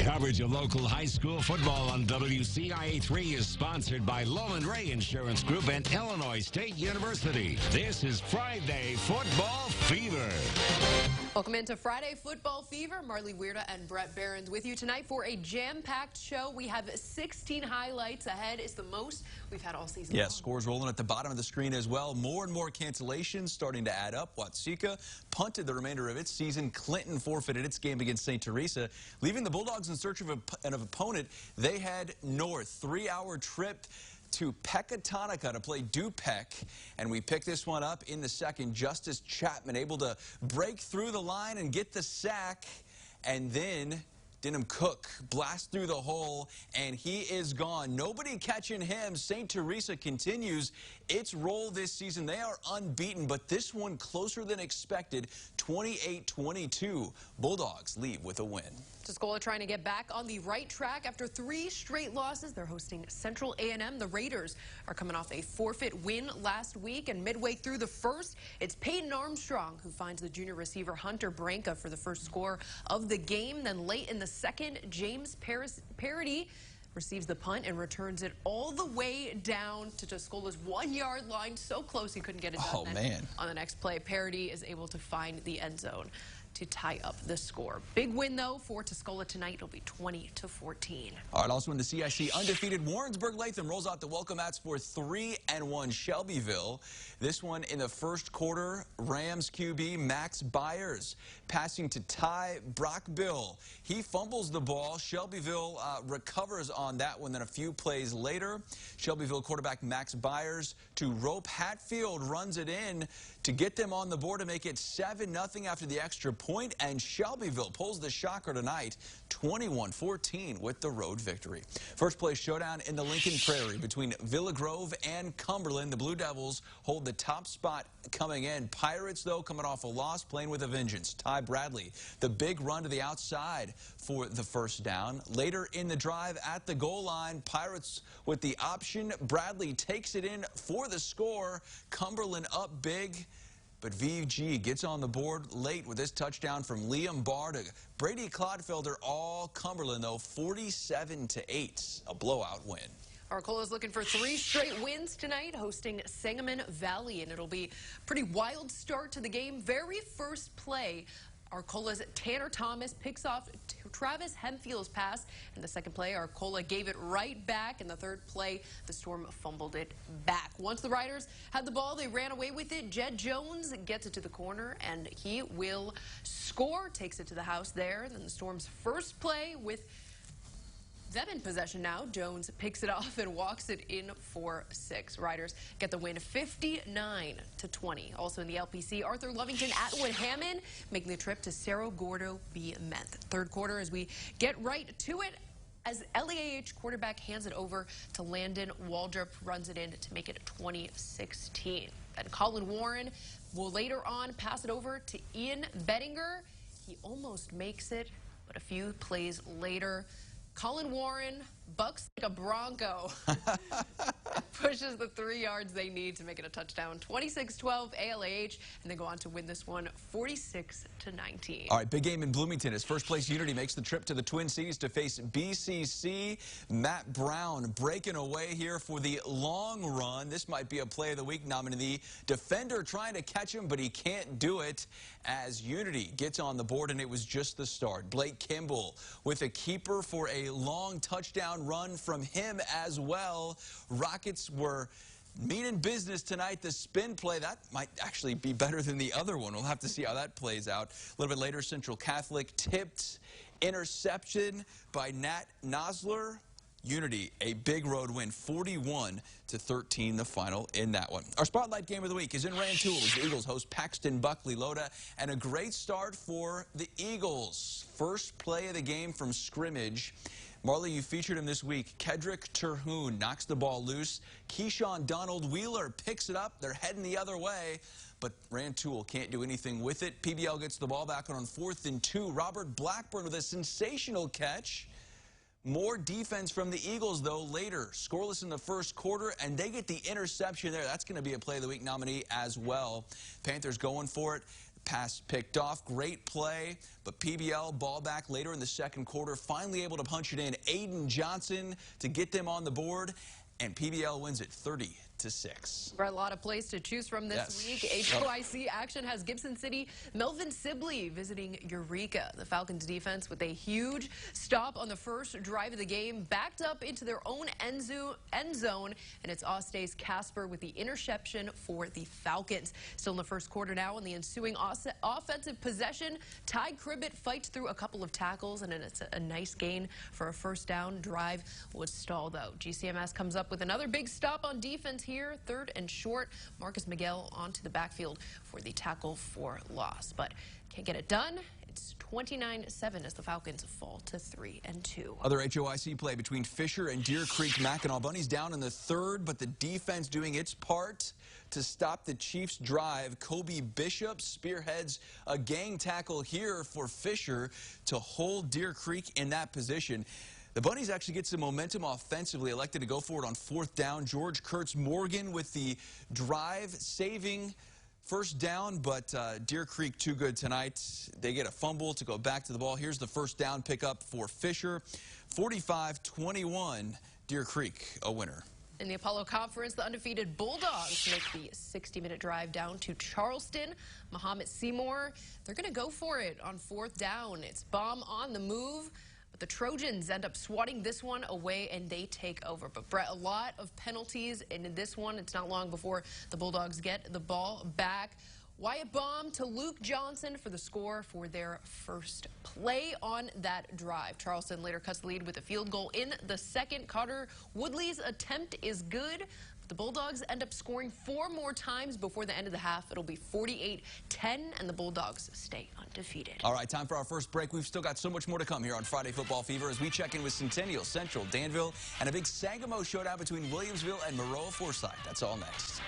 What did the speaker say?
Coverage of local high school football on WCIA3 is sponsored by Lowland Ray Insurance Group and Illinois State University. This is Friday Football Fever. Welcome into Friday Football Fever. Marley Weirda and Brett Behrens with you tonight for a jam-packed show. We have 16 highlights ahead. It's the most we've had all season long. Scores rolling at the bottom of the screen as well. More and more cancellations starting to add up. Watseka punted the remainder of its season. Clinton forfeited its game against St. Teresa, leaving the Bulldogs in search of an opponent. They head north, 3-hour trip to Pecatonica to play Dupec, and we pick this one up in the second. Justice Chapman able to break through the line and get the sack, and then Denham Cook blasts through the hole, and he is gone. Nobody catching him. St. Teresa continues its roll this season. They are unbeaten, but this one closer than expected, 28-22. Bulldogs leave with a win. Tuscola trying to get back on the right track after 3 straight losses. They're hosting Central A&M. The Raiders are coming off a forfeit win last week, and midway through the first, it's Peyton Armstrong who finds the junior receiver Hunter Branca for the first score of the game. Then late in the second, James Parody receives the punt and returns it all the way down to Tuscola's 1-yard line. So close he couldn't get it done. Oh, man. On the next play, Parody is able to find the end zone to tie up the score. Big win, though, for Tuscola tonight. It'll be 20-14. All right, also in the CIC, undefeated Warrensburg-Latham rolls out the welcome mats for 3-1 Shelbyville. This one in the first quarter, Rams QB Max Byers passing to Ty Brockbill. He fumbles the ball. Shelbyville recovers on that one. Then a few plays later, Shelbyville quarterback Max Byers to Rope Hatfield runs it in to get them on the board to make it 7-0 after the extra point, and Shelbyville pulls the shocker tonight, 21-14 with the road victory. First place showdown in the Lincoln Prairie between Villa Grove and Cumberland. The Blue Devils hold the top spot coming in. Pirates, though, coming off a loss, playing with a vengeance. Ty Bradley, the big run to the outside for the first down. Later in the drive at the goal line, Pirates with the option. Bradley takes it in for the score. Cumberland up big, but VG gets on the board late with this touchdown from Liam Barr to Brady Clodfelder. All Cumberland, though, 47-8, a blowout win. Arcola is looking for 3 straight wins tonight, hosting Sangamon Valley, and it'll be a pretty wild start to the game. Very first play, Arcola's Tanner Thomas picks off Travis Hempfield's pass. In the second play, Arcola gave it right back. In the third play, the Storm fumbled it back. Once the Riders had the ball, they ran away with it. Jed Jones gets it to the corner, and he will score, takes it to the house there. And then the Storm's first play with them in possession now. Jones picks it off and walks it in for 6. Riders get the win 59-20. Also in the LPC, Arthur-Lovington-Atwood-Hammond making the trip to Cerro, Gordo, Menth. Third quarter as we get right to it, as LEAH quarterback hands it over to Landon Waldrop, runs it in to make it 2016. Then Colin Warren will later on pass it over to Ian Bettinger. He almost makes it, but a few plays later, Colin Warren bucks like a Bronco. Pushes the 3 yards they need to make it a touchdown. 26-12 ALAH, and they go on to win this one 46-19. All right, big game in Bloomington as first place Unity makes the trip to the Twin Cities to face BCC. Matt Brown breaking away here for the long run. This might be a play of the week nominee. Defender trying to catch him, but he can't do it as Unity gets on the board, and it was just the start. Blake Kimball with a keeper for a long touchdown run from him as well. Rockets were meaning business tonight. The spin play, that might actually be better than the other one. We'll have to see how that plays out. A little bit later, Central Catholic tipped, interception by Nat Nosler. Unity, a big road win, 41-13, the final in that one. Our spotlight game of the week is in Rantoul as the Eagles host Paxton-Buckley-Loda, and a great start for the Eagles. First play of the game from scrimmage. Marley, you featured him this week. Kedrick Terhune knocks the ball loose. Keyshawn Donald Wheeler picks it up. They're heading the other way, but Rantoul can't do anything with it. PBL gets the ball back on 4th and 2. Robert Blackburn with a sensational catch. More defense from the Eagles, though, later. Scoreless in the first quarter, and they get the interception there. That's going to be a play of the week nominee as well. Panthers going for it. Pass picked off. Great play, but PBL ball back later in the second quarter. Finally able to punch it in. Aiden Johnson to get them on the board, and PBL wins it 30-6. A lot of plays to choose from this week. HOIC action has Gibson City, Melvin Sibley visiting Eureka. The Falcons defense with a huge stop on the first drive of the game, backed up into their own end zone, and it's Ostay's Casper with the interception for the Falcons. Still in the first quarter now, in the ensuing offensive possession, Ty Cribbett fights through a couple of tackles, and it's a nice gain for a first down. Drive was stalled, though. GCMS comes up with another big stop on defense here, 3rd and short. Marcus Miguel onto the backfield for the tackle for loss, but can't get it done. It's 29-7 as the Falcons fall to 3-2. Other HOIC play between Fisher and Deer Creek. Mackinac Bunnies down in the 3rd, but the defense doing its part to stop the Chiefs' drive. Kobe Bishop spearheads a gang tackle here for Fisher to hold Deer Creek in that position. The Bunnies actually get some momentum offensively, elected to go for it on 4th down. George Kurtz-Morgan with the drive-saving first down, but Deer Creek too good tonight. They get a fumble to go back to the ball. Here's the first down pickup for Fisher. 45-21, Deer Creek a winner. In the Apollo Conference, the undefeated Bulldogs make the 60-minute drive down to Charleston. Mahomet-Seymour, they're going to go for it on 4th down. It's bomb on the move. But the Trojans end up swatting this one away, and they take over. But, Brett, a lot of penalties in this one. It's not long before the Bulldogs get the ball back. Wyatt Baum to Luke Johnson for the score for their first play on that drive. Charleston later cuts the lead with a field goal in the second. Carter Woodley's attempt is good. The Bulldogs end up scoring 4 more times before the end of the half. It'll be 48-10, and the Bulldogs stay undefeated. All right, time for our first break. We've still got so much more to come here on Friday Football Fever as we check in with Centennial, Central, Danville, and a big Sangamo showdown between Williamsville and Maroa Forsyth. That's all next.